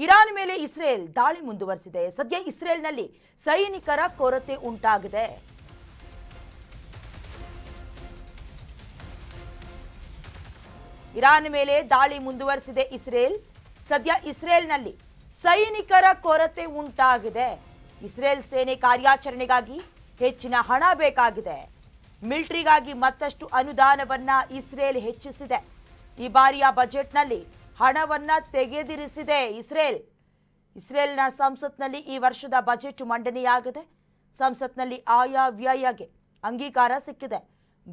Iran ಮೇಲೆ Israel ದಾಳಿ ಮುಂದುವರೆಸಿದೆ. ಸದ್ಯ ಇಸ್ರೇಲ್ನಲ್ಲಿ ಸೈನಿಕರ ಕೊರತೆ ಉಂಟಾಗಿದೆ. ಇರಾನ್ ಮೇಲೆ ದಾಳಿ ಮುಂದುವರೆಸಿದೆ ಇಸ್ರೇಲ್. ಸದ್ಯ ಇಸ್ರೇಲ್ನಲ್ಲಿ ಸೈನಿಕರ ಕೊರತೆ ಉಂಟಾಗಿದೆ. ಇಸ್ರೇಲ್ ಸೇನೆ ಕಾರ್ಯಾಚರಣೆಗಾಗಿ ಹೆಚ್ಚಿನ ಹಣ ಬೇಕಾಗಿದೆ. ಮಿಲಿಟರಿಗಾಗಿ ಮತ್ತಷ್ಟು ಅನುದಾನವನ್ನ ಇಸ್ರೇಲ್ ಹೆಚ್ಚಿಸಿದೆ. ಈ ಬಾರಿಯ ಬಜೆಟ್ನಲ್ಲಿ ಹಣವನ್ನ ತೆಗೆದಿರಿಸಿದೆ ಇಸ್ರೇಲ್ನ ಸಂಸತ್ನಲ್ಲಿ ಈ ವರ್ಷದ ಬಜೆಟ್ ಮಂಡನೆಯಾಗಿದೆ. ಸಂಸತ್ನಲ್ಲಿ ಆಯಾ ವ್ಯಯಗೆ ಅಂಗೀಕಾರ ಸಿಕ್ಕಿದೆ.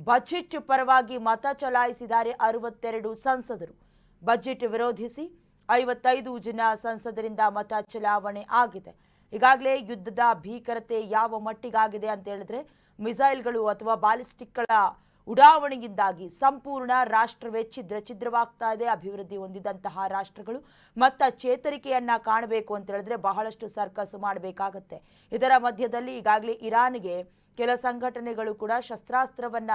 ಬಜೆಟ್ ಪರವಾಗಿ ಮತ ಚಲಾಯಿಸಿದ್ದಾರೆ 62 ಸಂಸದರು. ಬಜೆಟ್ ವಿರೋಧಿಸಿ 55 ಜನ ಸಂಸದರಿಂದ ಮತ ಚಲಾವಣೆ ಆಗಿದೆ. ಈಗಾಗಲೇ ಯುದ್ಧದ ಭೀಕರತೆ ಯಾವ ಮಟ್ಟಿಗಾಗಿದೆ ಅಂತ ಹೇಳಿದ್ರೆ, ಮಿಸೈಲ್ಗಳು ಅಥವಾ ಬಾಲಿಸ್ಟಿಕ್ಗಳ ಉಡಾವಣೆಯಿಂದಾಗಿ ಸಂಪೂರ್ಣ ರಾಷ್ಟ್ರವೇ ಛಿದ್ರವಾಗ್ತಾ ಇದೆ. ಅಭಿವೃದ್ಧಿ ಹೊಂದಿದಂತಹ ರಾಷ್ಟ್ರಗಳು ಮತ್ತ ಚೇತರಿಕೆಯನ್ನ ಕಾಣಬೇಕು ಅಂತ ಹೇಳಿದ್ರೆ ಬಹಳಷ್ಟು ಸರ್ಕಸ್ ಮಾಡಬೇಕಾಗತ್ತೆ. ಇದರ ಮಧ್ಯದಲ್ಲಿ ಈಗಾಗಲೇ ಇರಾನ್ಗೆ ಕೆಲ ಸಂಘಟನೆಗಳು ಕೂಡ ಶಸ್ತ್ರಾಸ್ತ್ರವನ್ನ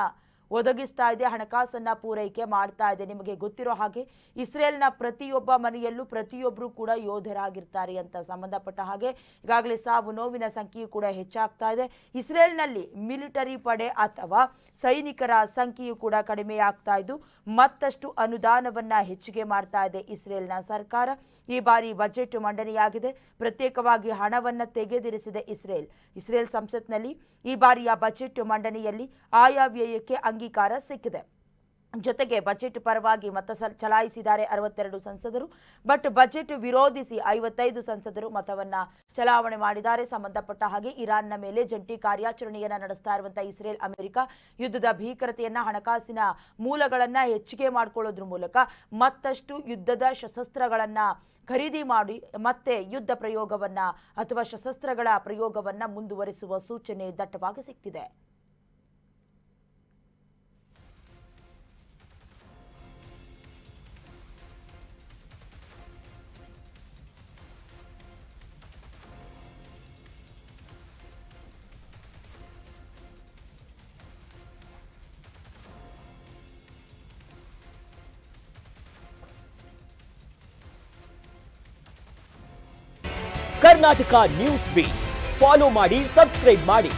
ಒದಗಿಸ್ತಾ ಇದೆ, ಹಣಕಾಸನ್ನ ಪೂರೈಕೆ ಮಾಡ್ತಾ ಇದೆ. ನಿಮಗೆ ಗೊತ್ತಿರೋ ಹಾಗೆ ಇಸ್ರೇಲ್ನ ಪ್ರತಿಯೊಬ್ಬ ಮನೆಯಲ್ಲೂ ಪ್ರತಿಯೊಬ್ಬರು ಕೂಡ ಯೋಧರಾಗಿರ್ತಾರೆ ಅಂತ ಸಂಬಂಧಪಟ್ಟ ಹಾಗೆ ಈಗಾಗಲೇ ಸಾವು ನೋವಿನ ಸಂಖ್ಯೆಯೂ ಕೂಡ ಹೆಚ್ಚಾಗ್ತಾ ಇದೆ. ಇಸ್ರೇಲ್ನಲ್ಲಿ ಮಿಲಿಟರಿ ಪಡೆ ಅಥವಾ ಸೈನಿಕರ ಸಂಖ್ಯೆಯೂ ಕೂಡ ಕಡಿಮೆ ಆಗ್ತಾ ಇದ್ದು ಮತ್ತಷ್ಟು ಅನುದಾನವನ್ನ ಹೆಚ್ಚಿಗೆ ಮಾಡ್ತಾ ಇದೆ ಇಸ್ರೇಲ್ನ ಸರ್ಕಾರ. ಈ ಬಾರಿ ಬಜೆಟ್ ಮಂಡನೆಯಾಗಿದೆ. ಪ್ರತ್ಯೇಕವಾಗಿ ಹಣವನ್ನ ತೆಗೆದಿರಿಸಿದೆ ಇಸ್ರೇಲ್ ಸಂಸತ್ನಲ್ಲಿ ಈ ಬಾರಿಯ ಬಜೆಟ್ ಮಂಡನೆಯಲ್ಲಿ ಆಯಾ ವ್ಯಯಕ್ಕೆ ಅಂಗೀಕಾರ ಸಿಕ್ಕಿದೆ. ಜೊತೆಗೆ ಬಜೆಟ್ ಪರವಾಗಿ ಮತ ಚಲಾಯಿಸಿದ್ದಾರೆ 62 ಸಂಸದರು. ಬಟ್ ಬಜೆಟ್ ವಿರೋಧಿಸಿ 55 ಸಂಸದರು ಮತವನ್ನ ಚಲಾವಣೆ ಮಾಡಿದ್ದಾರೆ. ಸಂಬಂಧಪಟ್ಟ ಹಾಗೆ ಇರಾನ್ನ ಮೇಲೆ ಜಂಟಿ ಕಾರ್ಯಾಚರಣೆಯನ್ನ ನಡೆಸ್ತಾ ಇರುವಂತಹ ಇಸ್ರೇಲ್ ಅಮೆರಿಕ ಯುದ್ಧದ ಭೀಕರತೆಯನ್ನ, ಹಣಕಾಸಿನ ಮೂಲಗಳನ್ನ ಹೆಚ್ಚಿಗೆ ಮಾಡಿಕೊಳ್ಳೋದ್ರ ಮೂಲಕ ಮತ್ತಷ್ಟು ಯುದ್ಧದ ಶಸ್ತ್ರಾಸ್ತ್ರಗಳನ್ನ ಖರೀದಿ ಮಾಡಿ ಮತ್ತೆ ಯುದ್ಧ ಪ್ರಯೋಗವನ್ನ ಅಥವಾ ಶಸ್ತ್ರಾಸ್ತ್ರಗಳ ಪ್ರಯೋಗವನ್ನ ಮುಂದುವರಿಸುವ ಸೂಚನೆ ದಟ್ಟವಾಗಿ ಸಿಕ್ಕಿದೆ. ಕರ್ನಾಟಕ ನ್ಯೂಸ್ ಬೀಟ್ ಫಾಲೋ ಮಾಡಿ, ಸಬ್ಸ್ಕ್ರೈಬ್ ಮಾಡಿ.